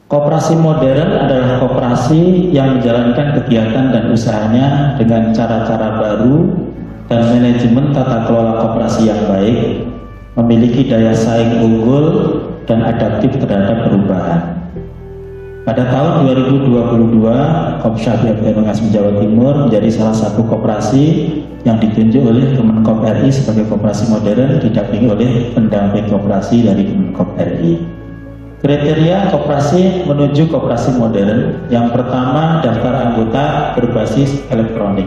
Koperasi modern adalah koperasi yang menjalankan kegiatan dan usahanya dengan cara-cara baru dan manajemen tata kelola koperasi yang baik, memiliki daya saing unggul dan adaptif terhadap perubahan. Pada tahun 2022, Kopsyah BMT Ngasem Jawa Timur menjadi salah satu koperasi yang ditunjuk oleh Kemenkop RI sebagai koperasi modern, didampingi oleh pendamping koperasi dari Kemenkop RI. Kriteria koperasi menuju koperasi modern, yang pertama daftar anggota berbasis elektronik.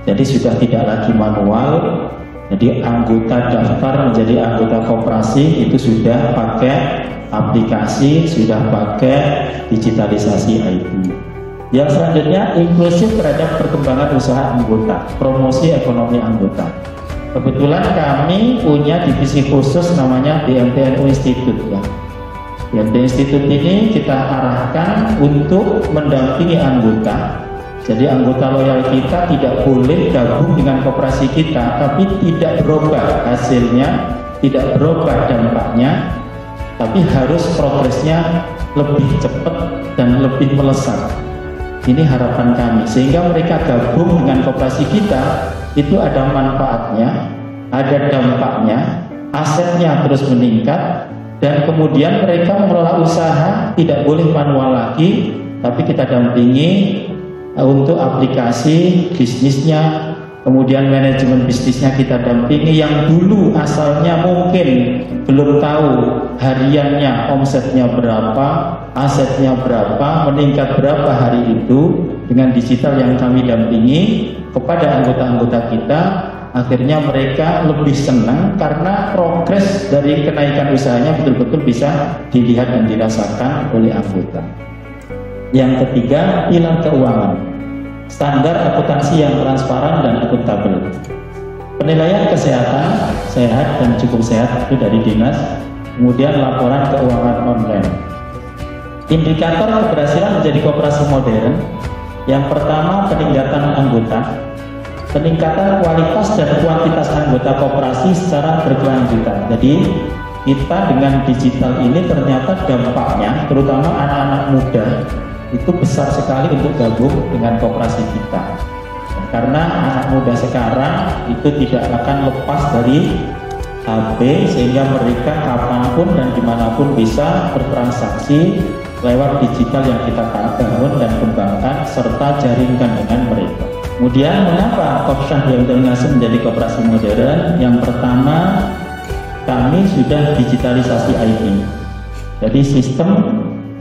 Jadi sudah tidak lagi manual. Jadi anggota daftar menjadi anggota koperasi itu sudah pakai aplikasi, sudah pakai digitalisasi IT. Yang selanjutnya inklusif terhadap perkembangan usaha anggota, promosi ekonomi anggota. Kebetulan kami punya divisi khusus namanya BMTNU Institute ya. BMT Institute ini kita arahkan untuk mendampingi anggota. Jadi anggota loyal kita tidak boleh gabung dengan koperasi kita, tapi tidak berubah hasilnya, tidak berubah dampaknya, tapi harus progresnya lebih cepat dan lebih melesat. Ini harapan kami, sehingga mereka gabung dengan koperasi kita, itu ada manfaatnya, ada dampaknya, asetnya terus meningkat, dan kemudian mereka mengelola usaha tidak boleh manual lagi, tapi kita dampingi untuk aplikasi bisnisnya, kemudian manajemen bisnisnya kita dampingi. Yang dulu asalnya mungkin belum tahu hariannya omsetnya berapa, asetnya berapa, meningkat berapa hari itu, dengan digital yang kami dampingi kepada anggota-anggota kita, akhirnya mereka lebih senang karena progres dari kenaikan usahanya betul-betul bisa dilihat dan dirasakan oleh anggota. Yang ketiga, pilar keuangan, standar akuntansi yang transparan dan akuntabel. Penilaian kesehatan, sehat dan cukup sehat itu dari dinas, kemudian laporan keuangan online. Indikator keberhasilan menjadi koperasi modern, yang pertama peningkatan anggota, peningkatan kualitas dan kuantitas anggota koperasi secara berkelanjutan. Jadi kita dengan digital ini ternyata dampaknya, terutama anak-anak muda, itu besar sekali untuk gabung dengan koperasi kita. Karena anak muda sekarang itu tidak akan lepas dari HP, sehingga mereka kapanpun dan dimanapun bisa bertransaksi lewat digital yang kita bangun dan kembangkan serta jaringkan dengan mereka. Kemudian mengapa Kopsyah BMT Ngasem menjadi koperasi modern? Yang pertama, kami sudah digitalisasi IT. Jadi sistem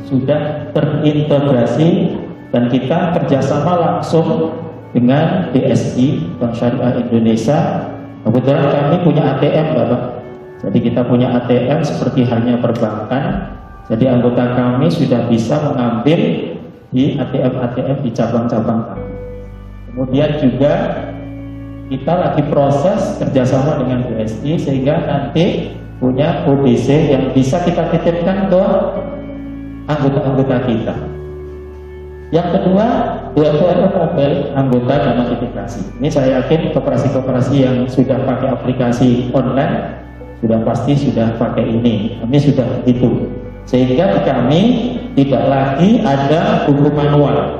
sudah terintegrasi dan kita kerjasama langsung dengan BSI, Bank Syariah Indonesia. Kebetulan kami punya ATM, Bapak. Jadi kita punya ATM seperti halnya perbankan. Jadi anggota kami sudah bisa mengambil di ATM-ATM di cabang-cabang kami. Kemudian juga kita lagi proses kerjasama dengan BSI sehingga nanti punya ODC yang bisa kita titipkan ke anggota-anggota kita. Yang kedua, BMTNU Mobile anggota dan notifikasi. Ini saya yakin koperasi-koperasi yang sudah pakai aplikasi online sudah pasti sudah pakai ini. Kami sudah begitu. Sehingga di kami tidak lagi ada buku manual.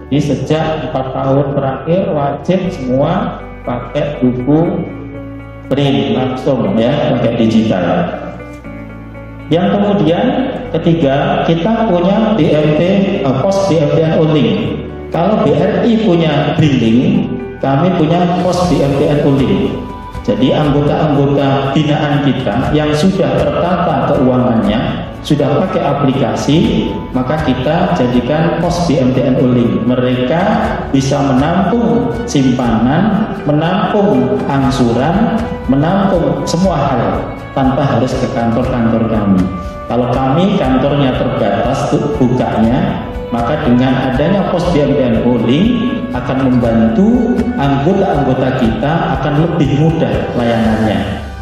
Jadi sejak 4 tahun terakhir wajib semua pakai buku print langsung ya, pakai digital. Yang kemudian ketiga, kita punya BMT pos BMTNU Link. Kalau BRI punya billing, kami punya pos BMTNU Link. Jadi anggota-anggota binaan kita yang sudah tertata keuangannya, sudah pakai aplikasi, maka kita jadikan pos BMTNU Link. Mereka bisa menampung simpanan, menampung angsuran, menampung semua hal tanpa harus ke kantor-kantor kami. Kalau kami kantornya terbatas bukanya, maka dengan adanya pos BMTNU Link akan membantu anggota-anggota kita akan lebih mudah layanannya.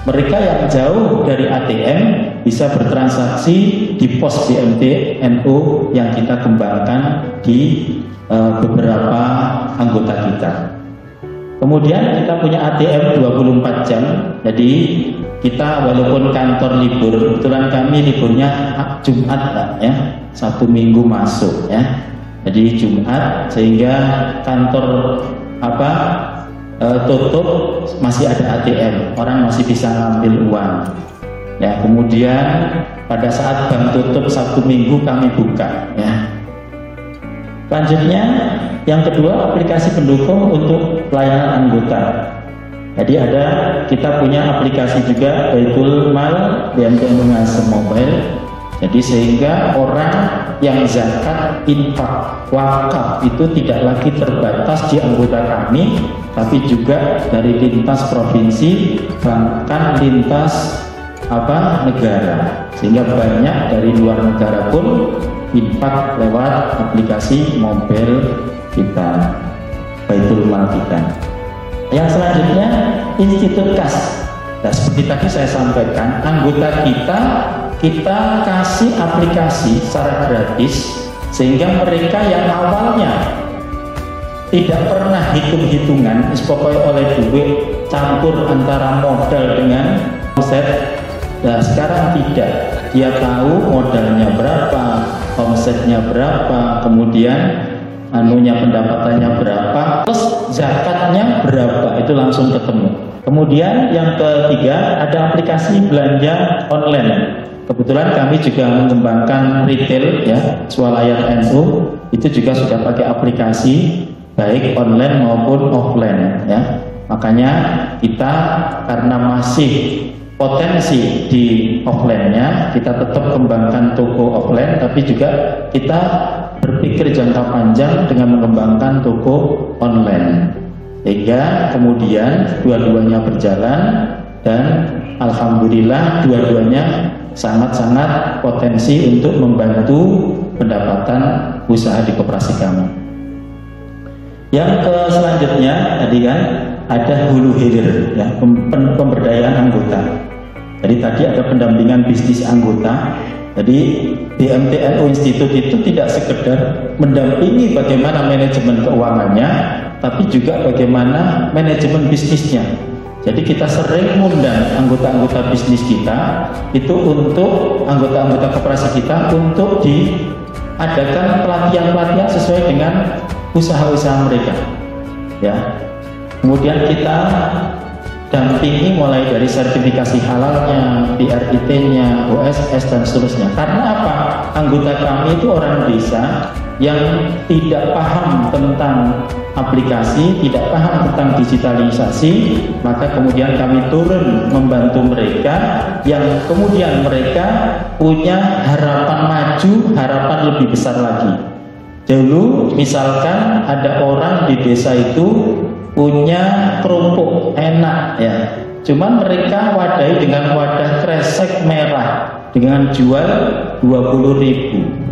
Mereka yang jauh dari ATM bisa bertransaksi di pos BMTNU yang kita kembangkan di beberapa anggota kita. Kemudian kita punya ATM 24 jam. Jadi kita walaupun kantor libur, kebetulan kami liburnya Jumat Pak, ya, 1 minggu masuk ya. Jadi Jumat, sehingga kantor tutup, masih ada ATM, orang masih bisa ngambil uang. Ya, kemudian pada saat bank tutup 1 minggu kami buka ya. Selanjutnya yang kedua, aplikasi pendukung untuk pelayanan anggota. Jadi kita punya aplikasi juga Baitul Mal BMTN Ngasem Mobile. Jadi sehingga orang yang zakat, infak, wakaf itu tidak lagi terbatas di anggota kami, tapi juga dari lintas provinsi, bahkan lintas negara, sehingga banyak dari luar negara pun infak lewat aplikasi mobile kita, Baitul Mal kita. Yang selanjutnya Institut Kas. Nah, seperti tadi saya sampaikan, anggota kita kasih aplikasi secara gratis, sehingga mereka yang awalnya tidak pernah hitung-hitungan, pokoknya oleh duit campur antara modal dengan omset. Nah, sekarang tidak, dia tahu modalnya berapa, omsetnya berapa, kemudian pendapatannya berapa, plus zakatnya berapa, itu langsung ketemu. Kemudian yang ketiga, ada aplikasi belanja online. Kebetulan kami juga mengembangkan retail ya, Swalayan NU itu juga sudah pakai aplikasi baik online maupun offline ya. Makanya kita karena masih potensi di offline-nya, kita tetap kembangkan toko offline, tapi juga kita berpikir jangka panjang dengan mengembangkan toko online. Sehingga kemudian dua-duanya berjalan, dan alhamdulillah dua-duanya sangat-sangat potensi untuk membantu pendapatan usaha di koperasi kami. Yang selanjutnya tadi kan ada hulu hilir ya, pemberdayaan anggota. Jadi tadi ada pendampingan bisnis anggota. Jadi BMTNU Institute itu tidak sekedar mendampingi bagaimana manajemen keuangannya, tapi juga bagaimana manajemen bisnisnya. Jadi kita sering mengundang anggota-anggota bisnis kita itu untuk anggota-anggota koperasi kita untuk diadakan pelatihan-pelatihan sesuai dengan usaha-usaha mereka. Ya. Kemudian kita dampingi mulai dari sertifikasi halalnya, PRIT-nya, OSS dan seterusnya. Karena apa? Anggota kami itu orang desa yang tidak paham tentang aplikasi, tidak paham tentang digitalisasi, maka kemudian kami turun membantu mereka, yang kemudian mereka punya harapan maju, harapan lebih besar lagi. Dulu misalkan ada orang di desa itu punya kerupuk enak ya, cuman mereka wadahi dengan wadah kresek merah dengan jual 20.000.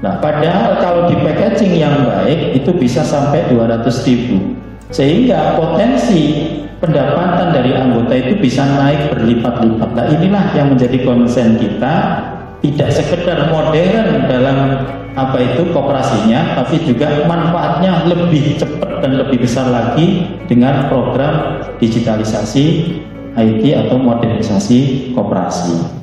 Nah, padahal kalau di packaging yang baik itu bisa sampai 200.000, sehingga potensi pendapatan dari anggota itu bisa naik berlipat-lipat. Nah, inilah yang menjadi konsen kita, tidak sekedar modern dalam koperasinya, tapi juga manfaatnya lebih cepat dan lebih besar lagi dengan program digitalisasi IT atau modernisasi koperasi.